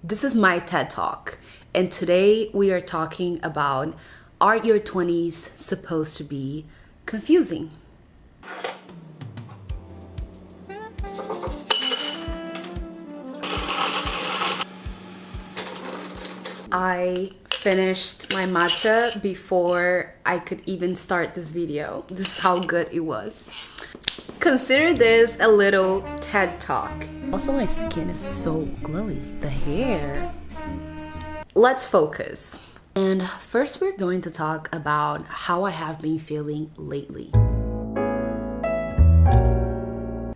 This is my TED Talk, and today we are talking about, are your 20s supposed to be confusing? I finished my matcha before I could even start this video. This is how good it was. Consider this a little TED Talk. Also, my skin is so glowy. The hair. Let's focus. And first we're going to talk about how I have been feeling lately.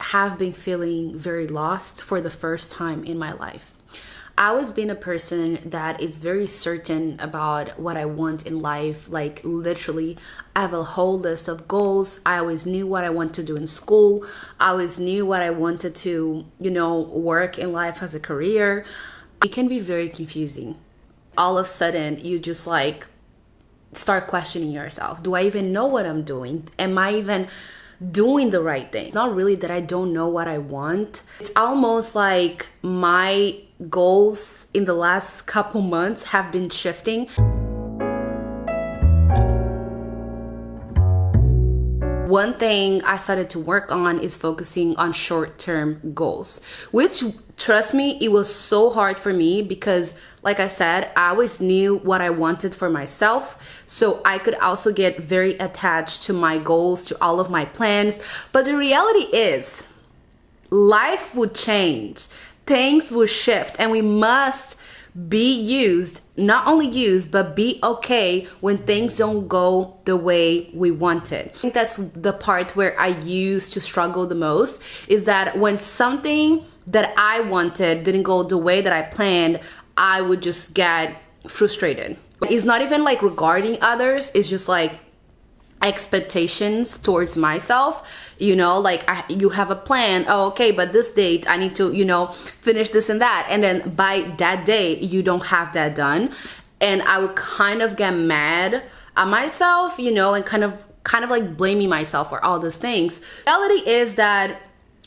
Have been feeling very lost for the first time in my life. I always been a person that is very certain about what I want in life. Like literally, I have a whole list of goals. I always knew what I want to do in school. I always knew what I wanted to, work in life as a career. It can be very confusing. All of a sudden, you just start questioning yourself. Do I even know what I'm doing? Am I even doing the right thing? It's not really that I don't know what I want. It's almost like my goals in the last couple months have been shifting. One thing I started to work on is focusing on short-term goals, which, trust me, it was so hard for me because, like I said, I always knew what I wanted for myself, so I could also get very attached to my goals, to all of my plans. But the reality is, life would change, things will shift, and we must not only used, but be okay when things don't go the way we wanted. I think that's the part where I used to struggle the most, is that when something that I wanted didn't go the way that I planned, I would just get frustrated. It's not even regarding others, it's just expectations towards myself. You have a plan. Oh, okay, but this date I need to finish this and that, and then by that date you don't have that done, and I would kind of get mad at myself, and kind of blaming myself for all these things. The reality is that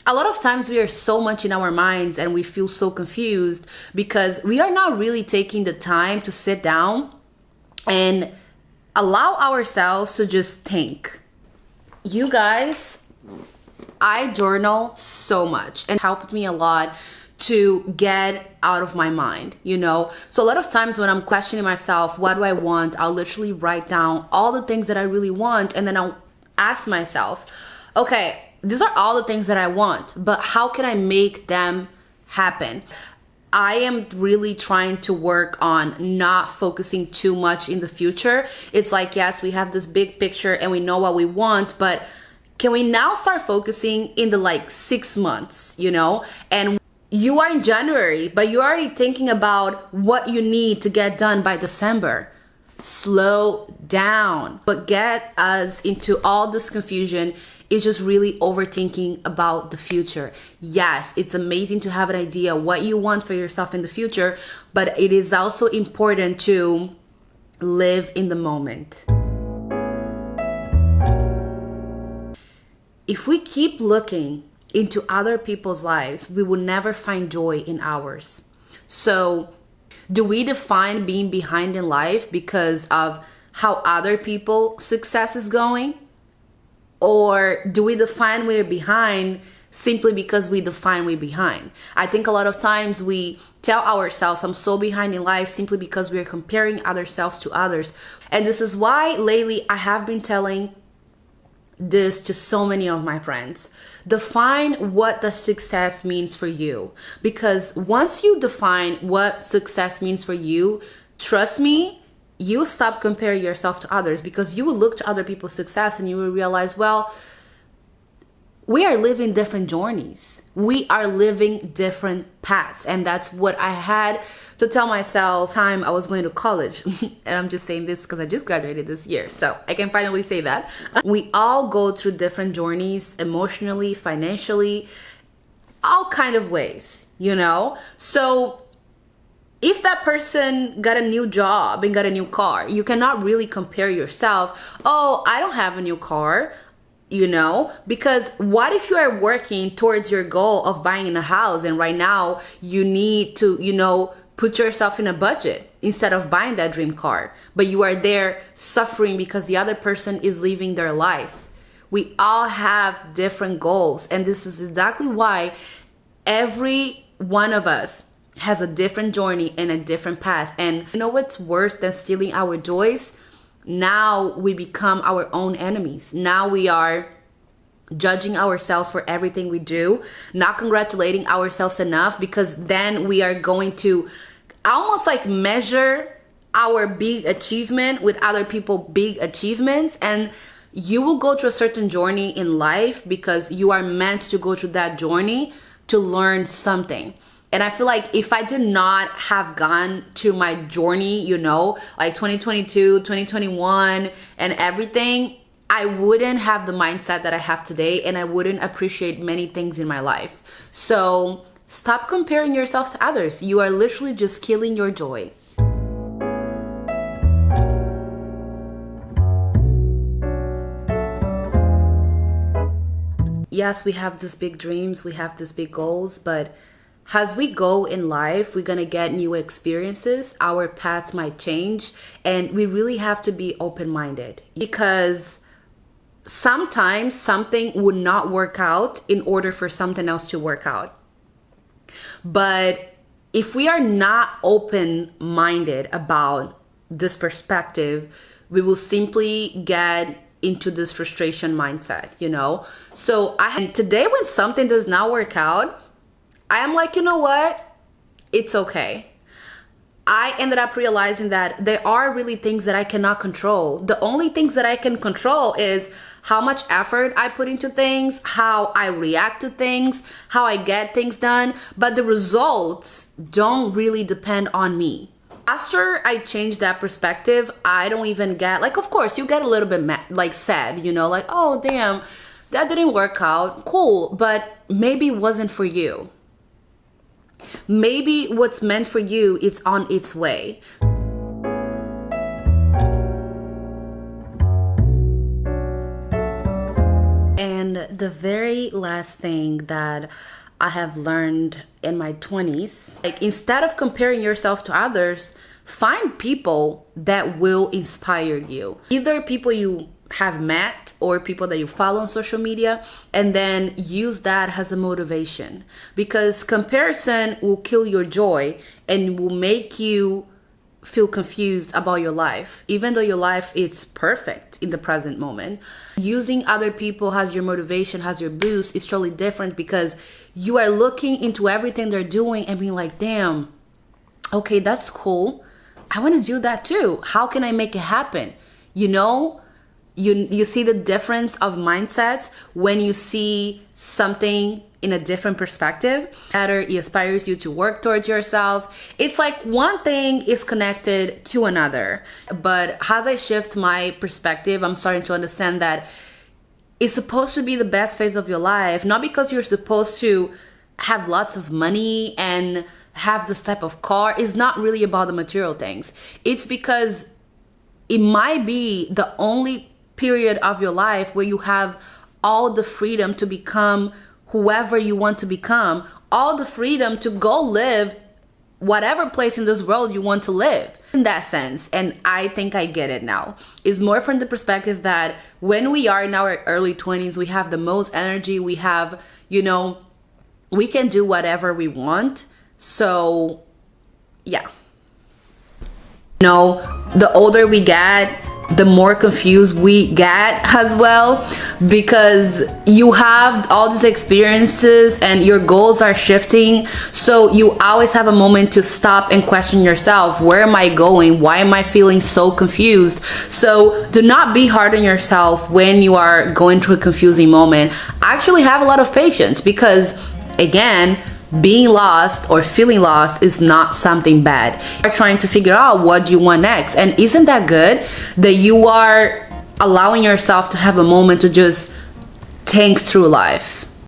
a lot of times we are so much in our minds and we feel so confused because we are not really taking the time to sit down and allow ourselves to just think. You guys, I journal so much and helped me a lot to get out of my mind, So a lot of times when I'm questioning myself, what do I want? I'll literally write down all the things that I really want, and then I'll ask myself, okay, these are all the things that I want, but how can I make them happen? I am really trying to work on not focusing too much in the future. It's yes, we have this big picture and we know what we want, but can we now start focusing in the 6 months, And you are in January, but you're already thinking about what you need to get done by December. Slow down. But get us into all this confusion is just really overthinking about the future. Yes, it's amazing to have an idea what you want for yourself in the future, but it is also important to live in the moment. If we keep looking into other people's lives, we will never find joy in ours. So, do we define being behind in life because of how other people's success is going? Or do we define we're behind simply because we define we're behind? I think a lot of times we tell ourselves, I'm so behind in life simply because we're comparing ourselves to others. And this is why lately I have been telling this to so many of my friends. Define what the success means for you. Because once you define what success means for you, trust me, you stop comparing yourself to others, because you will look to other people's success and you will realize, well, we are living different journeys. We are living different paths. And that's what I had to tell myself time I was going to college. And I'm just saying this because I just graduated this year, so I can finally say that. We all go through different journeys, emotionally, financially, all kind of ways, So if that person got a new job and got a new car, you cannot really compare yourself. Oh, I don't have a new car. Because what if you are working towards your goal of buying a house and right now you need to, put yourself in a budget instead of buying that dream car, but you are there suffering because the other person is living their lives. We all have different goals, and this is exactly why every one of us has a different journey and a different path. And you know what's worse than stealing our joys? Now we become our own enemies. Now we are judging ourselves for everything we do, not congratulating ourselves enough, because then we are going to almost like measure our big achievement with other people's big achievements. And you will go through a certain journey in life because you are meant to go through that journey to learn something. And I feel like if I did not have gone to my journey, you know, like 2022, 2021 and everything, I wouldn't have the mindset that I have today, and I wouldn't appreciate many things in my life. So stop comparing yourself to others. You are literally just killing your joy. Yes, we have these big dreams, we have these big goals, but as we go in life, we're gonna get new experiences, our paths might change, and we really have to be open-minded, because sometimes something would not work out in order for something else to work out. But if we are not open-minded about this perspective, we will simply get into this frustration mindset, you know? So and today when something does not work out, I am like, you know what? It's okay. I ended up realizing that there are really things that I cannot control. The only things that I can control is how much effort I put into things, how I react to things, how I get things done, but the results don't really depend on me. After I changed that perspective, I don't even get, like, of course you get a little bit like sad, you know, like, oh damn, that didn't work out, cool, but maybe it wasn't for you. Maybe what's meant for you, it's on its way. And the very last thing that I have learned in my 20s, like, instead of comparing yourself to others, find people that will inspire you. Either people you have met or people that you follow on social media, and then use that as a motivation, because comparison will kill your joy and will make you feel confused about your life, even though your life is perfect in the present moment. Using other people as your motivation, as your boost, is totally different, because you are looking into everything they're doing and being like, damn, okay, that's cool, I want to do that too, how can I make it happen? You know, you see the difference of mindsets when you see something in a different perspective. It inspires you to work towards yourself. It's like one thing is connected to another. But as I shift my perspective, I'm starting to understand that it's supposed to be the best phase of your life, not because you're supposed to have lots of money and have this type of car. It's not really about the material things. It's because it might be the only period of your life where you have all the freedom to become whoever you want to become, all the freedom to go live whatever place in this world you want to live, in that sense. And I think I get it now. It's more from the perspective that when we are in our early 20s, we have the most energy, we have, you know, we can do whatever we want. So yeah, you know, the older we get, the more confused we get as well, because you have all these experiences and your goals are shifting. So you always have a moment to stop and question yourself. Where am I going? Why am I feeling so confused? So do not be hard on yourself when you are going through a confusing moment. Actually have a lot of patience, because again, being lost or feeling lost is not something bad. You're trying to figure out what you want next. And isn't that good that you are allowing yourself to have a moment to just think through life?